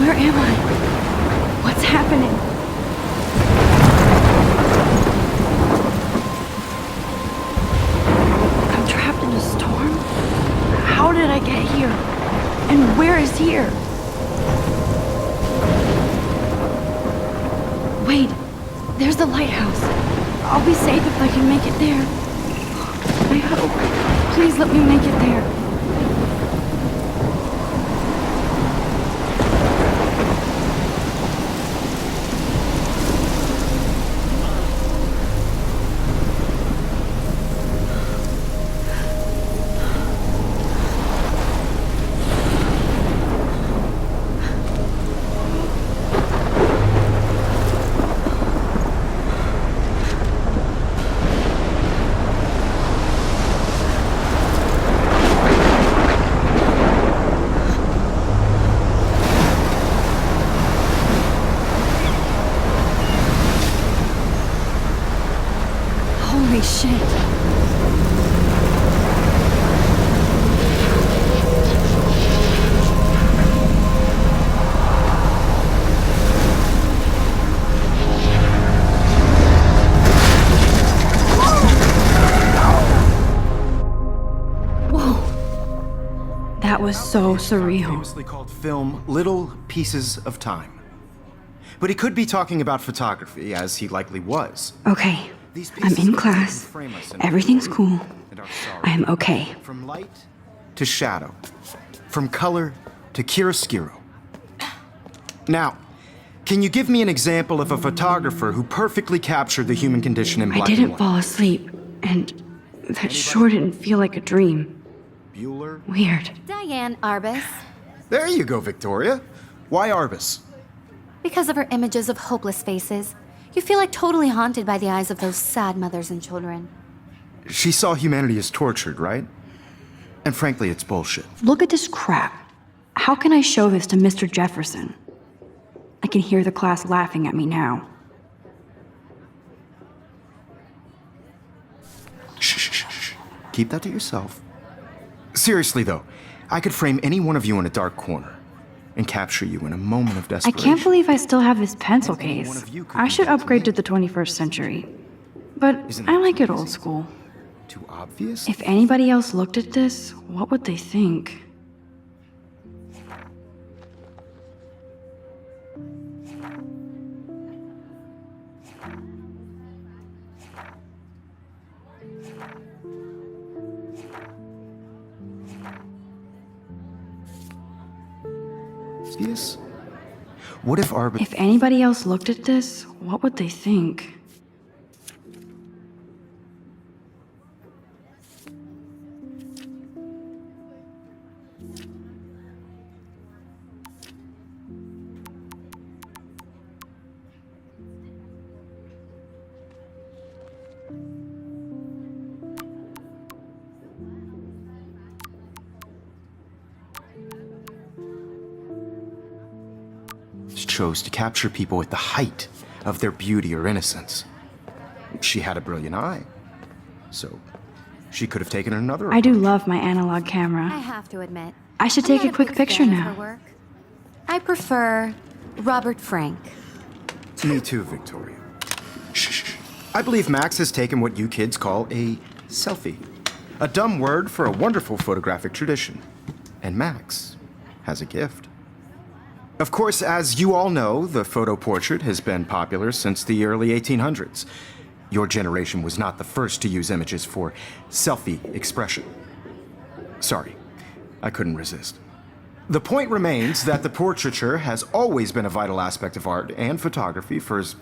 Where am I? What's happening? I'm trapped in a storm? How did I get here? And where is here? Wait, there's the lighthouse. I'll be safe if I can make it there. I hope. Please let me make it there. Holy shit. Whoa. That was so surreal. Famously called film Little Pieces of Time. But he could be talking about photography, as he likely was. Okay. I'm in class. Everything's cool. I am okay. From light to shadow. From color to chiaroscuro. Now, can you give me an example of a photographer who perfectly captured the human condition in black and white? I didn't fall asleep, and that sure didn't feel like a dream. Bueller? Weird. Diane Arbus. There you go, Victoria. Why Arbus? Because of her images of hopeless faces, you feel like totally haunted by the eyes of those sad mothers and children. She saw humanity as tortured, right? And frankly, it's bullshit. Look at this crap. How can I show this to Mr. Jefferson? I can hear the class laughing at me now. Shh. Keep that to yourself. Seriously, though, I could frame any one of you in a dark corner and capture you in a moment of I desperation. can't believe I still have this pencil case. I should upgrade to the 21st century. But I like it old school. Too obvious? If anybody else looked at this, what would they think? Obvious? What if If anybody else looked at this, what would they think? chose to capture people at the height of their beauty or innocence? She had a brilliant eye, so she could have taken another I do approach. love my analog I camera. have to admit. I should I'm take not a quick big picture fan of now. her work. I prefer Robert Frank. Me too, Victoria. Shh. I believe Max has taken what you kids call a selfie. A dumb word for a wonderful photographic tradition. And Max has a gift. Of course, as you all know, the photo portrait has been popular since the early 1800s. Your generation was not the first to use images for selfie expression. Sorry, I couldn't resist. The point remains that the portraiture has always been a vital aspect of art and photography for as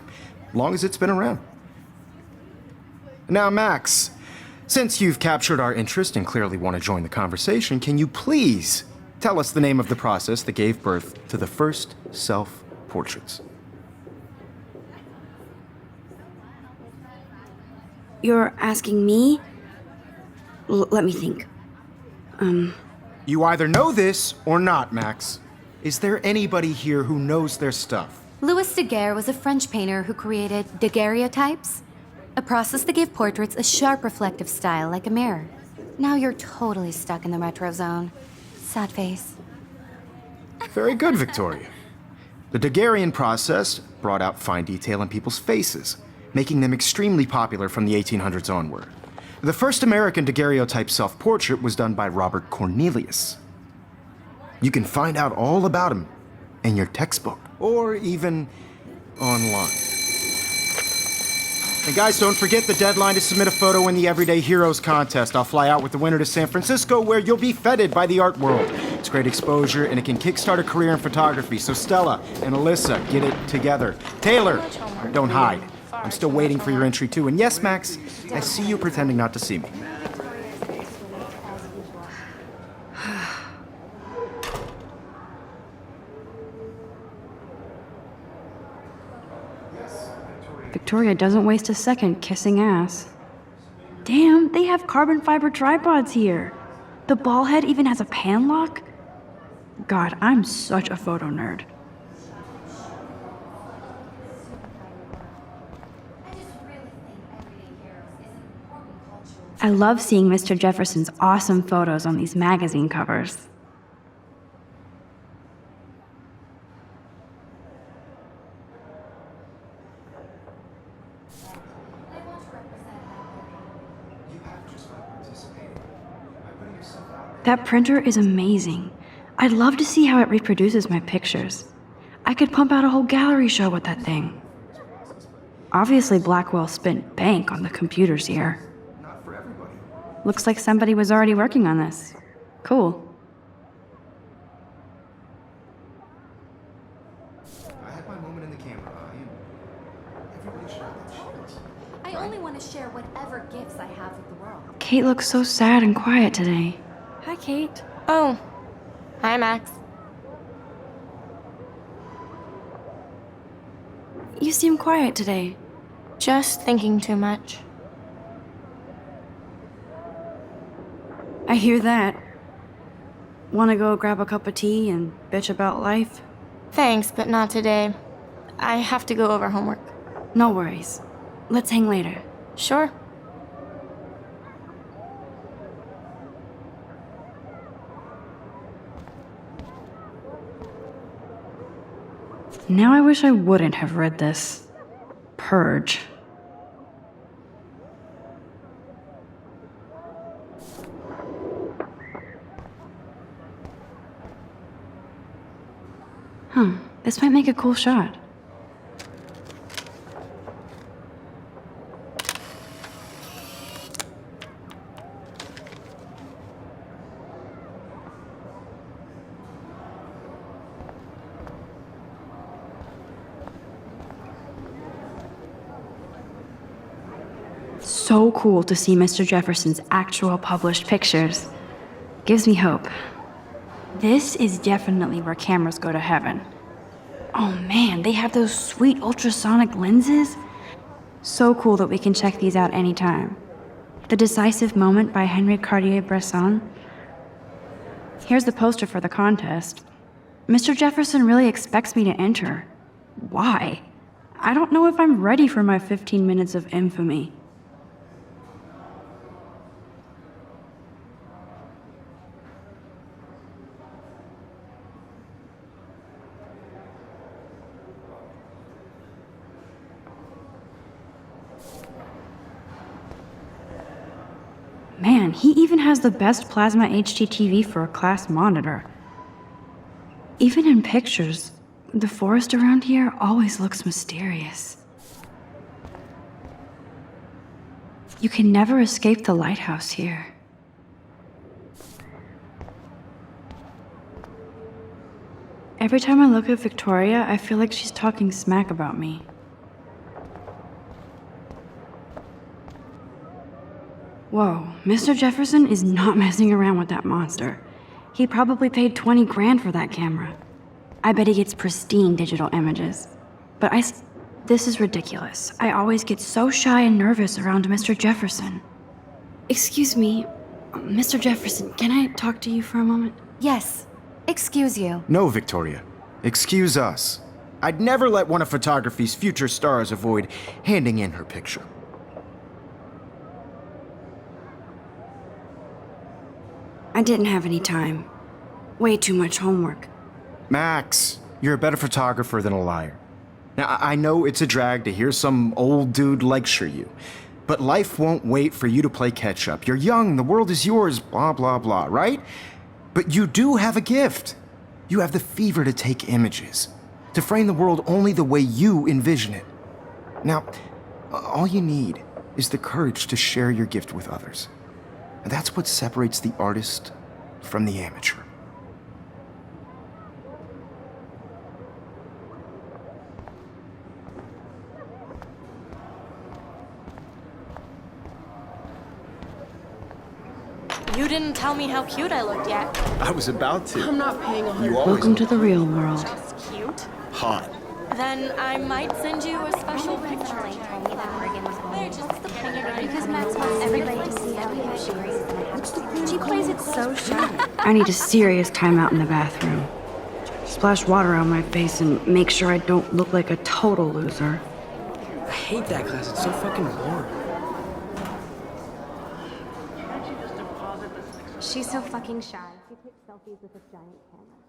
long as it's been around. Now, Max, since you've captured our interest and clearly want to join the conversation, can you please tell us the name of the process that gave birth to the first self-portraits? You're asking me? Let me think. You either know this or not, Max. Is there anybody here who knows their stuff? Louis Daguerre was a French painter who created daguerreotypes, a process that gave portraits a sharp reflective style like a mirror. Now you're totally stuck in the retro zone. Sad face. Very good, Victoria. The Daguerrean process brought out fine detail in people's faces, making them extremely popular from the 1800s onward. The first American daguerreotype self-portrait was done by Robert Cornelius. You can find out all about him in your textbook, or even online. And guys, don't forget the deadline to submit a photo in the Everyday Heroes contest. I'll fly out with the winner to San Francisco, where you'll be feted by the art world. It's great exposure, and it can kickstart a career in photography. So Stella and Alyssa, get it together. Taylor, don't hide. I'm still waiting for your entry too. And yes, Max, I see you pretending not to see me. Victoria doesn't waste a second kissing ass. Damn, they have carbon fiber tripods here. The ball head even has a pan lock. God, I'm such a photo nerd. I love seeing Mr. Jefferson's awesome photos on these magazine covers. That printer is amazing. I'd love to see how it reproduces my pictures. I could pump out a whole gallery show with that thing. Obviously, Blackwell spent bank on the computers here. Looks like somebody was already working on this. Cool. I had my moment in the camera eye, and everybody should have that chance. I only want to share whatever gifts I have with the world. Kate looks so sad and quiet today. Hi, Kate. Oh. Hi, Max. You seem quiet today. Just thinking too much. I hear that. Want to go grab a cup of tea and bitch about life? Thanks, but not today. I have to go over homework. No worries. Let's hang later. Sure. Now I wish I wouldn't have read this. Purge. This might make a cool shot. so cool to see Mr. Jefferson's actual published pictures. Gives me hope. This is definitely where cameras go to heaven. Oh man, they have those sweet ultrasonic lenses. So cool that we can check these out anytime. The Decisive Moment by Henri Cartier-Bresson. Here's the poster for the contest. Mr. Jefferson really expects me to enter. Why? I don't know if I'm ready for my 15 minutes of infamy. Man, he even has the best plasma HDTV for a class monitor. Even in pictures, the forest around here always looks mysterious. You can never escape the lighthouse here. Every time I look at Victoria, I feel like she's talking smack about me. Whoa, Mr. Jefferson is not messing around with that monster. He probably paid 20 grand for that camera. I bet he gets pristine digital images. But this is ridiculous. I always get so shy and nervous around Mr. Jefferson. Excuse me, Mr. Jefferson, can I talk to you for a moment? Yes. Excuse you. No, Victoria. Excuse us. I'd never let one of photography's future stars avoid handing in her picture. I didn't have any time. Way too much homework. Max, you're a better photographer than a liar. Now, I know it's a drag to hear some old dude lecture you, but life won't wait for you to play catch-up. You're young, the world is yours, blah, blah, blah, right? But you do have a gift. You have the fever to take images, to frame the world only the way you envision it. Now, all you need is the courage to share your gift with others. And that's what separates the artist from the amateur. You didn't tell me how cute I looked yet. I was about to. I'm not paying a You hundred. always Welcome to the real world. Just cute. hot. Then I might send you a special picture. They're just Because Max wants everybody to see how cute she is. She plays it so shy. I need a serious timeout in the bathroom. Splash water on my face and make sure I don't look like a total loser. I hate that class. It's so fucking boring. She's so fucking shy. She takes selfies with a giant camera.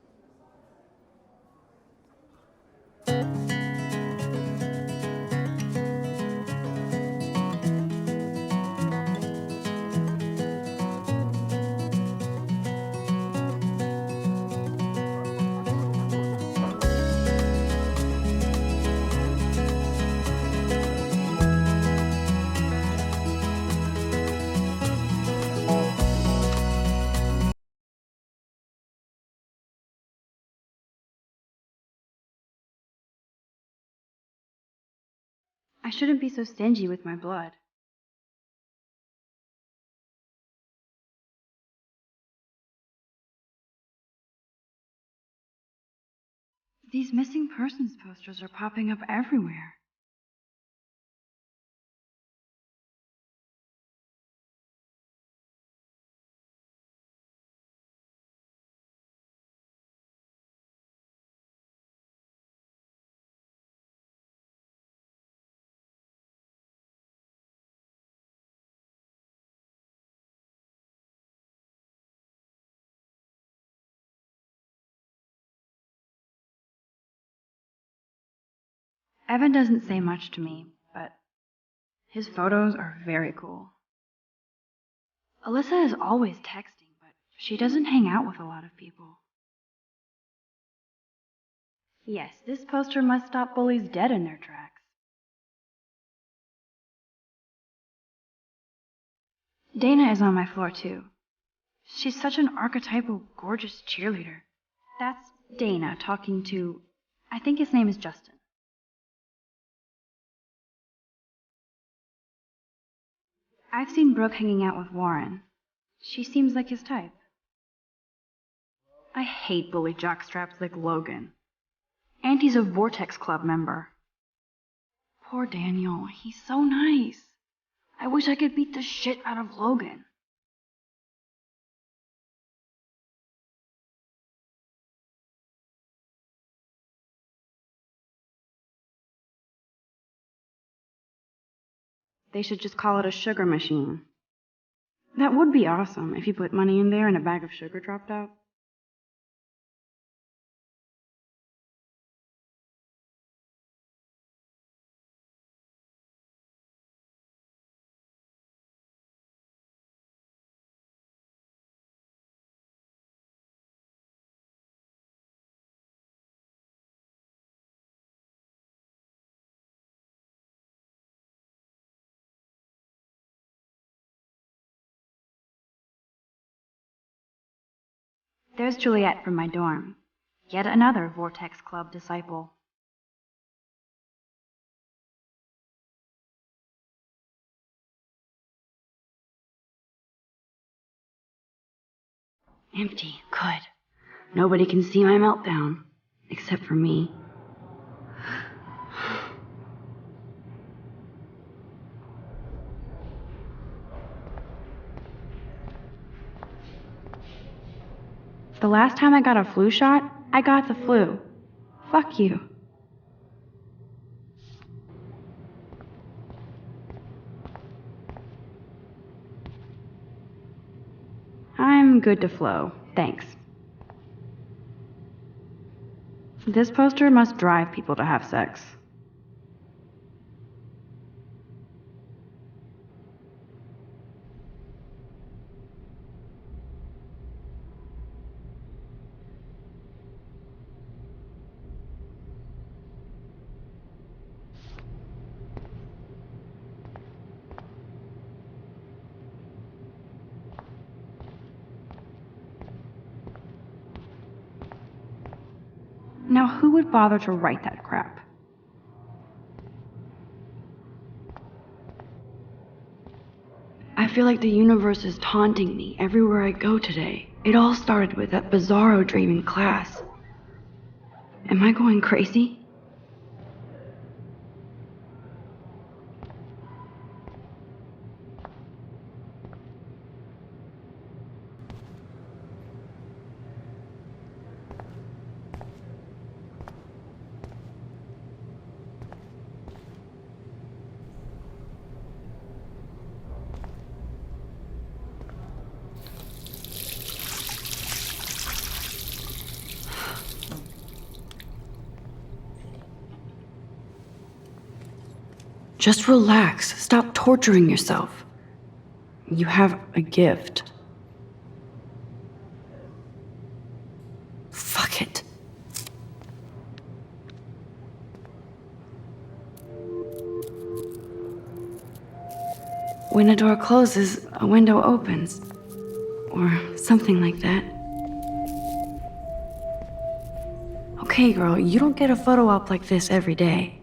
I shouldn't be so stingy with my blood. These missing persons posters are popping up everywhere. Evan doesn't say much to me, but his photos are very cool. Alyssa is always texting, but she doesn't hang out with a lot of people. Yes, this poster must stop bullies dead in their tracks. Dana is on my floor too. She's such an archetypal, gorgeous cheerleader. That's Dana talking to, I think his name is Justin. I've seen Brooke hanging out with Warren. She seems like his type. I hate bully jockstraps like Logan. And he's a Vortex Club member. Poor Daniel, he's so nice. I wish I could beat the shit out of Logan. They should just call it a sugar machine. That would be awesome if you put money in there and a bag of sugar dropped out. There's Juliet from my dorm. Yet another Vortex Club disciple. Empty. Good. Nobody can see my meltdown. Except for me. The last time I got a flu shot, I got the flu. Fuck you. I'm good to flow, thanks. This poster must drive people to have sex. Now, who would bother to write that crap? I feel like the universe is taunting me everywhere I go today. It all started with that bizarro dream in class. Am I going crazy? Just relax. Stop torturing yourself. You have a gift. Fuck it. When a door closes, a window opens. Or something like that. Okay, girl, you don't get a photo op like this every day.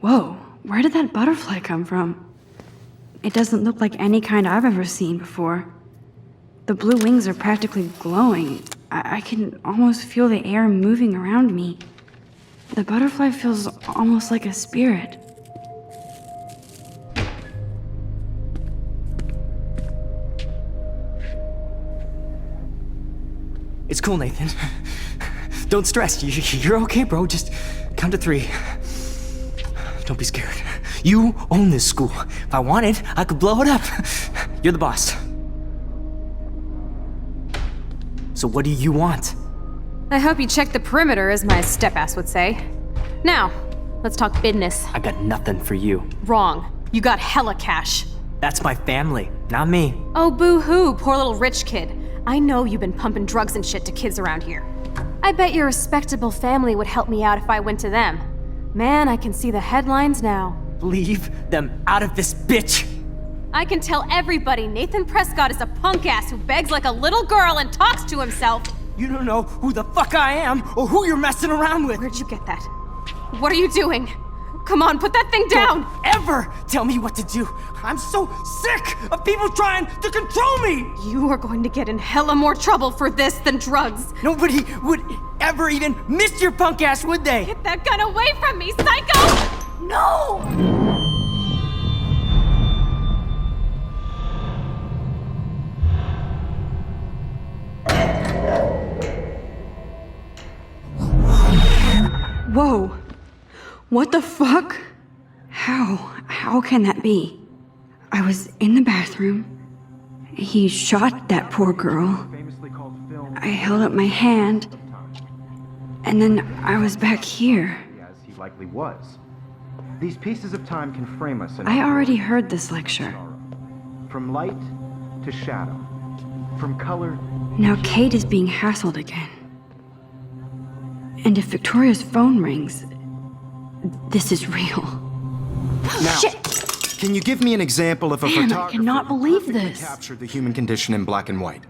Whoa, where did that butterfly come from? It doesn't look like any kind I've ever seen before. The blue wings are practically glowing. I can almost feel the air moving around me. The butterfly feels almost like a spirit. It's cool, Nathan. Don't stress. You're okay, bro. Just count to 3. Don't be scared. You own this school. If I wanted, I could blow it up. You're the boss. So what do you want? I hope you checked the perimeter, as my step-ass would say. Now, let's talk business. I got nothing for you. Wrong. You got hella cash. That's my family, not me. Oh, boo-hoo, poor little rich kid. I know you've been pumping drugs and shit to kids around here. I bet your respectable family would help me out if I went to them. Man, I can see the headlines now. Leave them out of this bitch! I can tell everybody Nathan Prescott is a punk ass who begs like a little girl and talks to himself. You don't know who the fuck I am or who you're messing around with. Where'd you get that? What are you doing? Come on, put that thing down! Don't ever tell me what to do. I'm so sick of people trying to control me. You are going to get in hella more trouble for this than drugs. Nobody would ever even miss your punk ass, would they? Get that gun away from me, psycho! No! Whoa. What the fuck? How can that be? I was in the bathroom. He shot that poor girl. I held up my hand. And then I was back here. As he likely was. These pieces of time can frame us in I already heard this lecture. from light to shadow, from color. Now Kate is being hassled again. And if Victoria's phone rings, this is real. Now, Shit! can you give me an example of a Man, I photographer cannot who believe perfectly this. captured the human condition in black and white?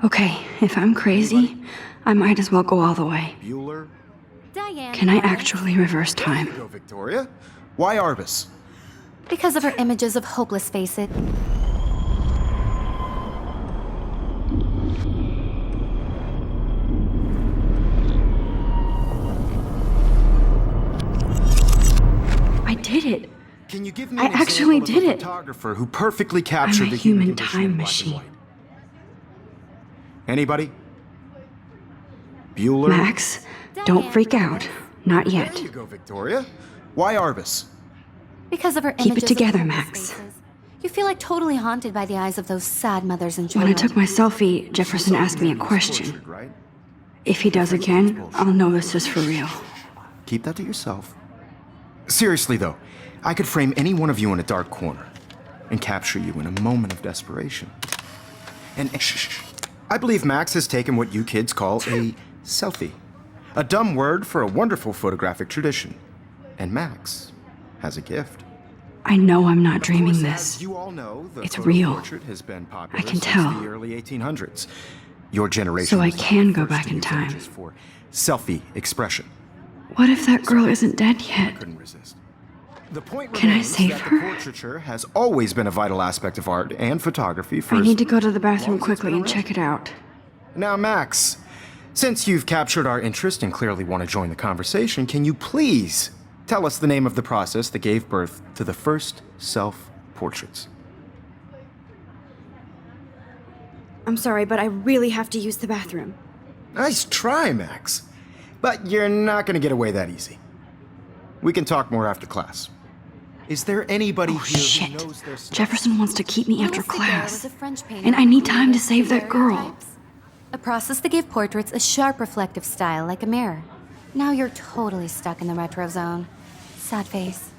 Okay, if I'm crazy, I might as well go all the way. Bueller? Diane. Can I actually reverse time? Go, Victoria. Why Arbus? Because of her images of hopeless face it. I did it. Can you give me I an actually example of did a it. photographer who perfectly captured I'm a the human human condition time in black and machine. white? Anybody? Bueller? Max, don't freak out. Not yet. There you go, Victoria. Why Arbus? Because of her Keep it images together, of hopeless Max. faces. You feel like totally haunted by the eyes of those sad mothers and When children. I took my selfie, Jefferson asked me a question. Tortured, right? If he does again, I'll know this is for real. Keep that to yourself. Seriously, though, I could frame any one of you in a dark corner and capture you in a moment of desperation. And shh, I believe Max has taken what you kids call a selfie. A dumb word for a wonderful photographic tradition. And Max has a gift. I know I'm not Of dreaming course, this. as you all know, the It's photo real. portrait has been popular I can since tell. the early 1800s. Your generation So I was the can go first back to in use time. images for selfie expression. What if that girl isn't dead yet? Couldn't resist. The point Can I remains save that her? the portraiture has always been a vital aspect of art and photography for I as need to go to the long bathroom as it's quickly been and check it out. Now, Max, since you've captured our interest and clearly want to join the conversation, can you please tell us the name of the process that gave birth to the first self-portraits? I'm sorry, but I really have to use the bathroom. Nice try, Max. But you're not going to get away that easy. We can talk more after class. Is there anybody Oh, here shit. who knows their stuff? Jefferson wants to keep me after Louis Daguerre class. was a French painter And I who need time to created save that girl. daguerreotypes, a process that gave portraits a sharp reflective style like a mirror. Now you're totally stuck in the retro zone. Sad face.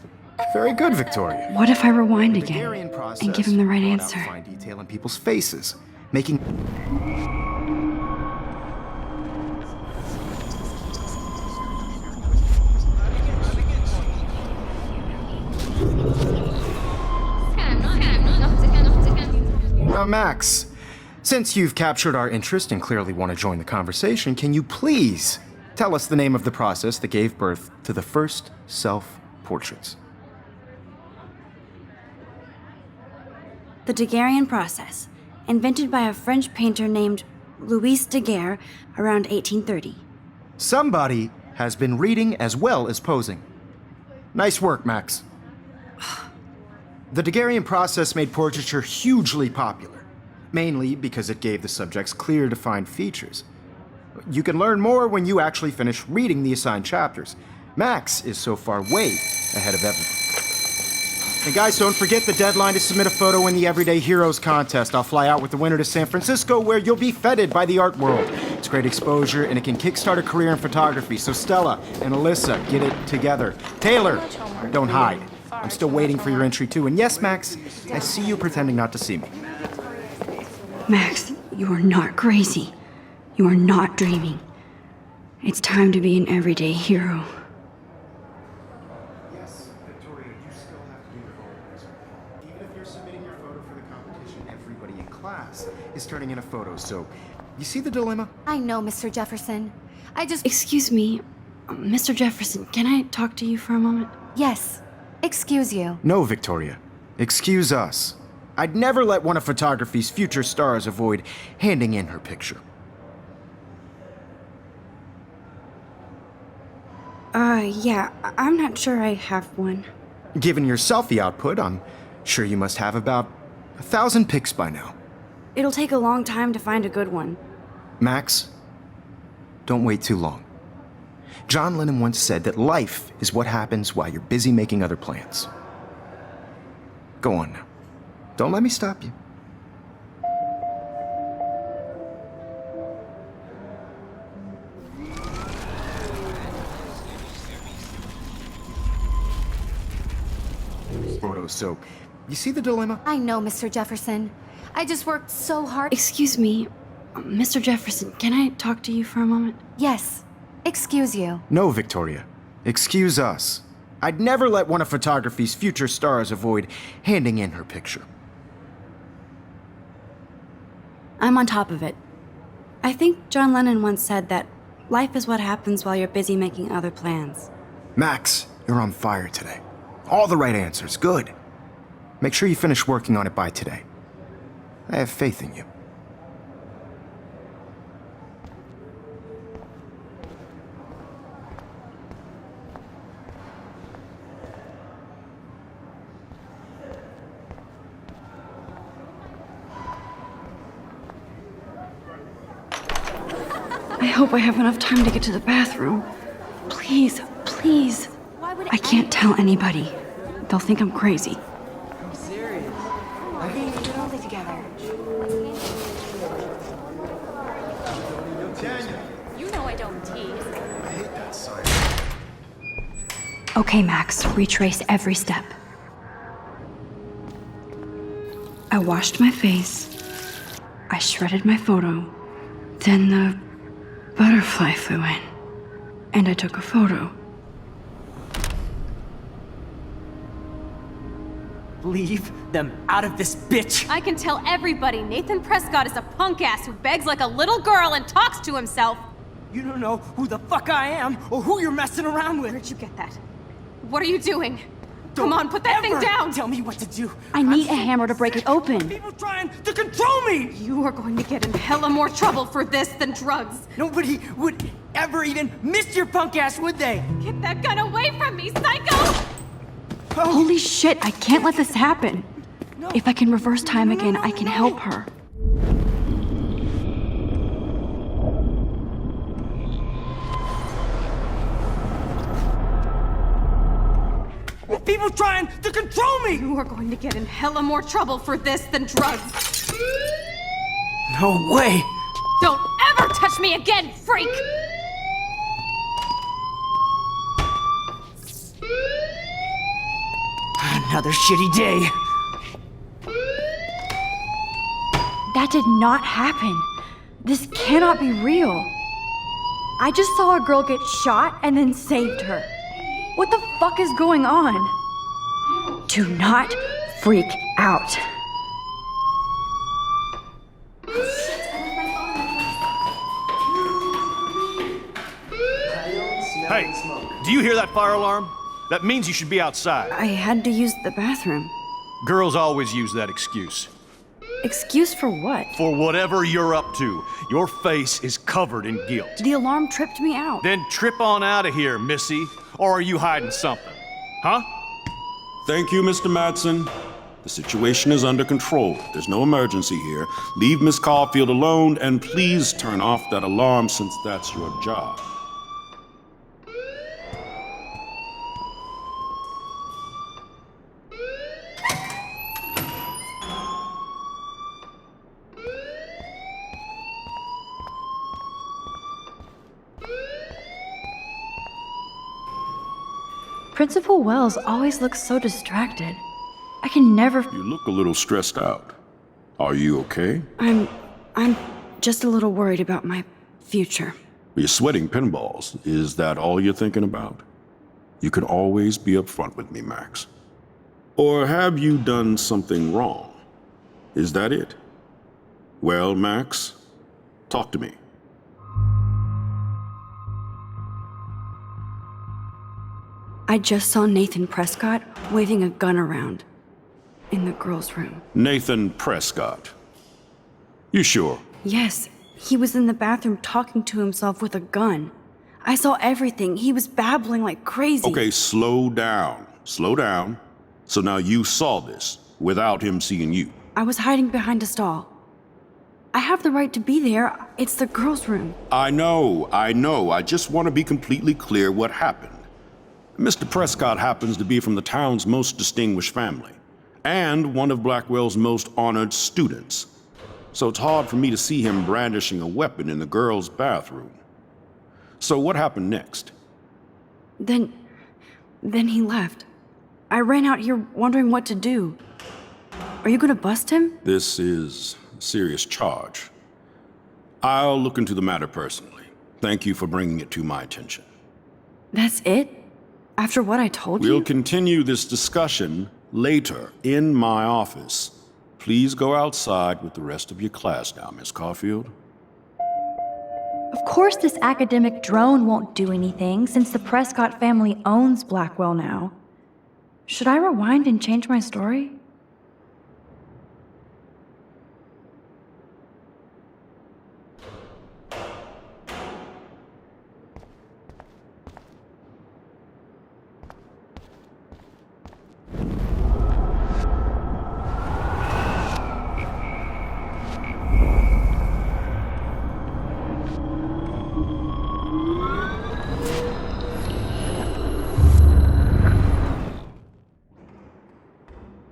Very good, Victoria. What if I rewind The again Daguerrean process and give him the right brought out answer? fine detail in people's faces, making Now, Max, since you've captured our interest and clearly want to join the conversation, can you please tell us the name of the process that gave birth to the first self-portraits? The Daguerrean process, invented by a French painter named Louis Daguerre around 1830. Somebody has been reading as well as posing. Nice work, Max. The Daguerrean process made portraiture hugely popular, mainly because it gave the subjects clear, defined features. You can learn more when you actually finish reading the assigned chapters. Max is so far way ahead of everyone. And guys, don't forget the deadline to submit a photo in the Everyday Heroes contest. I'll fly out with the winner to San Francisco, where you'll be feted by the art world. It's great exposure, and it can kickstart a career in photography. So Stella and Alyssa, get it together. Taylor, don't hide. I'm still waiting for your entry too. And yes, Max, I see you pretending not to see me. Max, you are not crazy. You are not dreaming. It's time to be an everyday hero. Yes, Victoria, you still have to do the photos. Even if you're submitting your photo for the competition, everybody in class is turning in a photo. So, you see the dilemma? I know, Mr. Jefferson. I just... Excuse me, Mr. Jefferson, can I talk to you for a moment? Yes. Excuse you. No, Victoria. Excuse us. I'd never let one of photography's future stars avoid handing in her picture. Yeah, I'm not sure I have one. Given your selfie output, I'm sure you must have about 1,000 pics by now. It'll take a long time to find a good one. Max, don't wait too long. John Lennon once said that life is what happens while you're busy making other plans. Go on now. Don't let me stop you. Photos, so you see the dilemma? I know, Mr. Jefferson. I just worked so hard. Excuse me, Mr. Jefferson, can I talk to you for a moment? Yes. Excuse you. No, Victoria. Excuse us. I'd never let one of photography's future stars avoid handing in her picture. I'm on top of it. I think John Lennon once said that life is what happens while you're busy making other plans. Max, you're on fire today. All the right answers. Good. Make sure you finish working on it by today. I have faith in you. I hope I have enough time to get to the bathroom. Please, please. I can't tell anybody. They'll think I'm crazy. You know I don't tease. Okay, Max, retrace every step. I washed my face. I shredded my photo. Then the butterfly flew in. And I took a photo. Leave them out of this bitch! I can tell everybody Nathan Prescott is a punk ass who begs like a little girl and talks to himself. You don't know who the fuck I am or who you're messing around with. Where'd you get that? What are you doing? Come on, put that thing Ever down! Tell me what to do. I need a hammer to break it open. People trying to control me! You are going to get in hella more trouble for this than drugs. Nobody would ever even miss your punk ass, would they? Get that gun away from me, psycho! Holy shit, I can't let this happen. No. If I can reverse time No, again, no, I can no. help her. People trying to control me! You are going to get in hella more trouble for this than drugs. No way! Don't ever touch me again, freak! Another shitty day. That did not happen. This cannot be real. I just saw a girl get shot and then saved her. What the fuck is going on? Do not freak out. Hey, do you hear that fire alarm? That means you should be outside. I had to use the bathroom. Girls always use that excuse. Excuse for what? For whatever you're up to, your face is covered in guilt. The alarm tripped me out. Then trip on out of here, Missy. Or are you hiding something? Huh? Thank you, Mr. Madsen. The situation is under control. There's no emergency here. Leave Miss Caulfield alone, and please turn off that alarm since that's your job. Principal Wells always looks so distracted. I can never. You look a little stressed out. Are you okay? I'm just a little worried about my future. You're sweating pinballs. Is that all you're thinking about? You can always be upfront with me, Max. Or have you done something wrong? Is that it? Well, Max, talk to me. I just saw Nathan Prescott waving a gun around in the girls' room. Nathan Prescott. You sure? Yes, he was in the bathroom talking to himself with a gun. I saw everything. He was babbling like crazy. Okay, slow down. Slow down. So now you saw this without him seeing you. I was hiding behind a stall. I have the right to be there. It's the girls' room. I know. I just want to be completely clear what happened. Mr. Prescott happens to be from the town's most distinguished family, and one of Blackwell's most honored students. So it's hard for me to see him brandishing a weapon in the girls' bathroom. So what happened next? Then he left. I ran out here wondering what to do. Are you gonna bust him? This is a serious charge. I'll look into the matter personally. Thank you for bringing it to my attention. That's it? After what I told you? We'll continue this discussion later in my office. Please go outside with the rest of your class now, Miss Caulfield. Of course this academic drone won't do anything since the Prescott family owns Blackwell now. Should I rewind and change my story?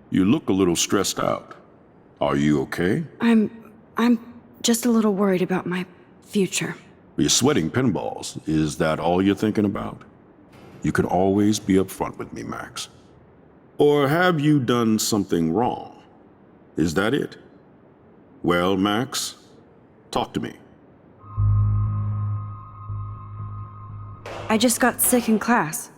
You look a little stressed out. Are you okay? I'm just a little worried about my future. You're sweating pinballs. Is that all you're thinking about? You can always be upfront with me, Max. Or have you done something wrong? Is that it? Well, Max, talk to me. I just got sick in class.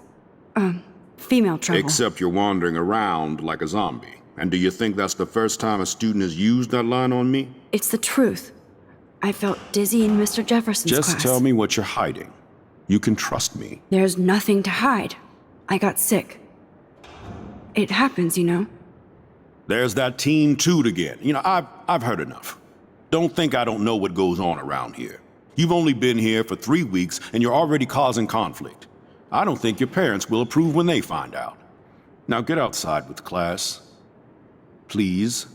Female trouble. Except you're wandering around like a zombie. And do you think that's the first time a student has used that line on me? It's the truth. I felt dizzy in Mr. Jefferson's class. Just tell me what you're hiding. You can trust me. There's nothing to hide. I got sick. It happens, you know. There's that teen toot again. You know, I've heard enough. Don't think I don't know what goes on around here. You've only been here for 3 weeks and you're already causing conflict. I don't think your parents will approve when they find out. Now get outside with class. Please.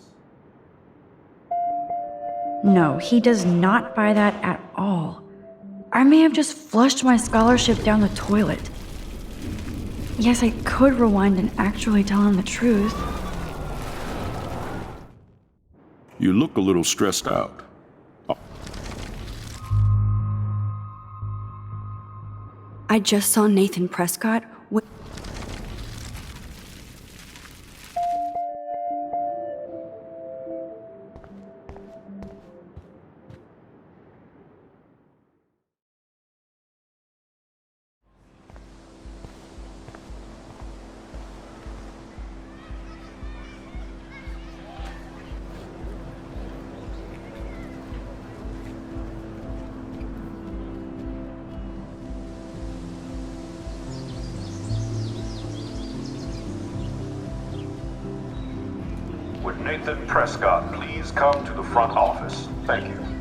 No, he does not buy that at all. I may have just flushed my scholarship down the toilet. Yes, I could rewind and actually tell him the truth. You look a little stressed out. I just saw Nathan Prescott Would Nathan Prescott please come to the front office? Thank you.